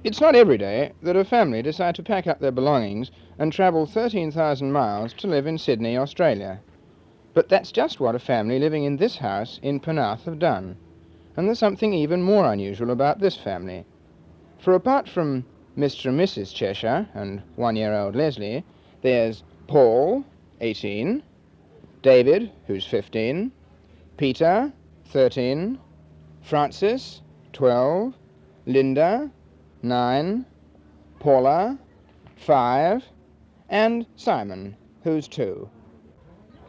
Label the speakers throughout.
Speaker 1: It's not every day that a family decide to pack up their belongings and travel 13,000 miles to live in Sydney, Australia. But that's just what a family living in this house in Benarth have done. And there's something even more unusual about this family. For apart from Mr. and Mrs. Cheshire and 1-year-old Leslie, there's Paul, 18, David, who's 15, Peter, 13, Francis, 12, Linda, 9, Paula, 5, and Simon, who's 2.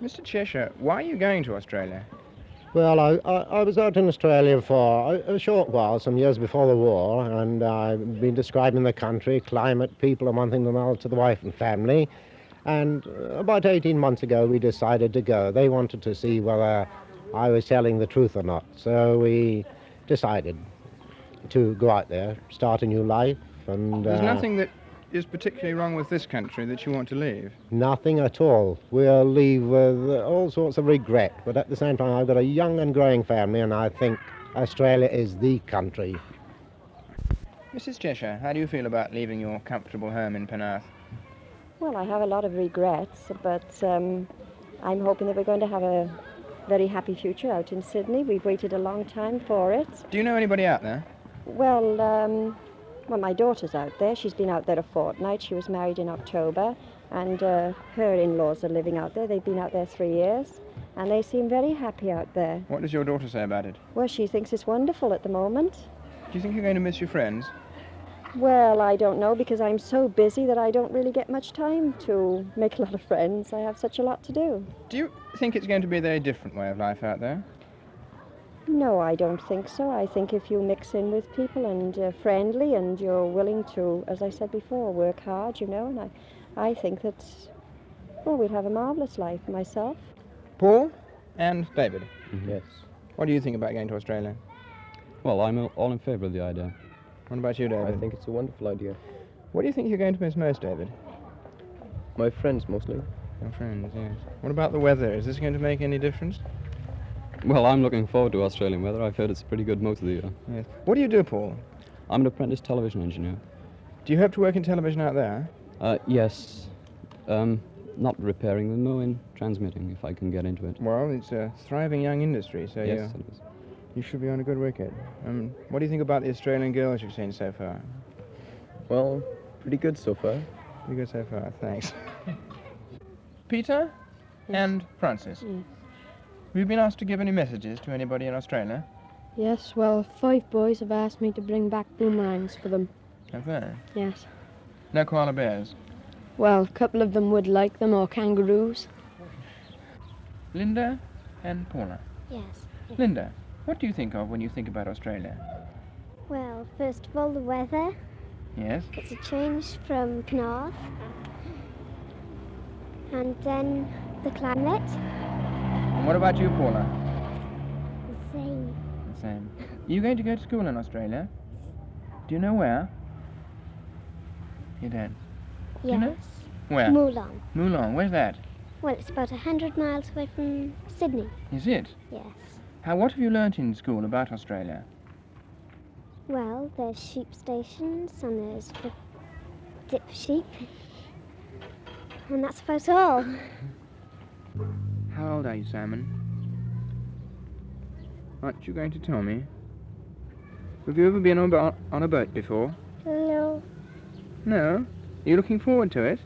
Speaker 1: Mr. Cheshire, why are you going to Australia?
Speaker 2: Well, I was out in Australia for a short while, some years before the war, and I've been describing the country, climate, people, and one thing and another to the wife and family. And about 18 months ago, we decided to go. They wanted to see whether I was telling the truth or not. So we decided to go out there, start a new life. And
Speaker 1: There's nothing that is particularly wrong with this country that you want to leave?
Speaker 2: Nothing at all. We'll leave with all sorts of regret, but at the same time I've got a young and growing family, and I think Australia is the country.
Speaker 1: Mrs. Cheshire, how do you feel about leaving your comfortable home in Benarth?
Speaker 3: Well, I have a lot of regrets, but I'm hoping that we're going to have a very happy future out in Sydney. We've waited a long time for it.
Speaker 1: Do you know anybody out there?
Speaker 3: Well, my daughter's out there. She's been out there a fortnight. She was married in October, and her in-laws are living out there. They've been out there 3 years, and they seem very happy out there.
Speaker 1: What does your daughter say about it?
Speaker 3: Well, she thinks it's wonderful at the moment.
Speaker 1: Do you think you're going to miss your friends?
Speaker 3: Well, I don't know, because I'm so busy that I don't really get much time to make a lot of friends. I have such a lot to do.
Speaker 1: Do you think it's going to be a very different way of life out there?
Speaker 3: No, I don't think so. I think if you mix in with people and friendly and you're willing to, as I said before, work hard, and I think that, well, we'd have a marvellous life, myself.
Speaker 1: Paul and David?
Speaker 4: Mm-hmm.
Speaker 2: Yes.
Speaker 1: What do you think about going to Australia?
Speaker 4: Well, I'm all in favour of the idea.
Speaker 1: What about you, David?
Speaker 5: I think it's a wonderful idea.
Speaker 1: What do you think you're going to miss most, David?
Speaker 5: My friends, mostly.
Speaker 1: Your friends, yes. What about the weather? Is this going to make any difference?
Speaker 4: Well, I'm looking forward to Australian weather. I've heard it's pretty good most of the year.
Speaker 1: Yes. What do you do, Paul?
Speaker 4: I'm an apprentice television engineer.
Speaker 1: Do you hope to work in television out there?
Speaker 4: Yes. Not repairing them, no, in transmitting, if I can get into it.
Speaker 1: Well, it's a thriving young industry, so
Speaker 4: Yes, it is.
Speaker 1: you should be on a good wicket. What do you think about the Australian girls you've seen so far?
Speaker 5: Well, pretty good so far.
Speaker 1: Pretty good so far, thanks. Peter and Francis.
Speaker 6: Yes.
Speaker 1: Have you been asked to give any messages to anybody in Australia?
Speaker 6: Yes, well, 5 boys have asked me to bring back boomerangs for them.
Speaker 1: Have they?
Speaker 6: Yes.
Speaker 1: No koala bears?
Speaker 6: Well, a couple of them would like them, or kangaroos.
Speaker 1: Linda and Paula.
Speaker 7: Yes.
Speaker 1: Linda, what do you think of when you think about Australia?
Speaker 7: Well, first of all, the weather.
Speaker 1: Yes?
Speaker 7: It's a change from Benarth. And then the climate.
Speaker 1: And what about you, Paula?
Speaker 7: The same.
Speaker 1: The same. Are you going to go to school in Australia? Do you know where? You don't. Do you know?
Speaker 7: Yes.
Speaker 1: Where?
Speaker 7: Moulong.
Speaker 1: Moulong, where's that?
Speaker 7: Well, it's about 100 miles away from Sydney.
Speaker 1: Is it?
Speaker 7: Yes.
Speaker 1: What have you learnt in school about Australia?
Speaker 7: Well, there's sheep stations and there's the dip sheep. And that's about all.
Speaker 1: How old are you, Simon? Aren't you going to tell me? Have you ever been on a boat before?
Speaker 7: No.
Speaker 1: No? Are you looking forward to it?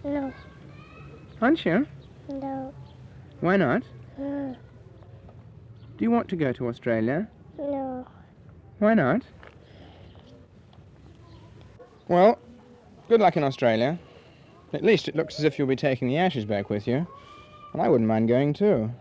Speaker 7: No.
Speaker 1: Aren't you?
Speaker 7: No.
Speaker 1: Why not?
Speaker 7: No.
Speaker 1: Do you want to go to Australia?
Speaker 7: No.
Speaker 1: Why not? Well, good luck in Australia. At least it looks as if you'll be taking the ashes back with you. And I wouldn't mind going too.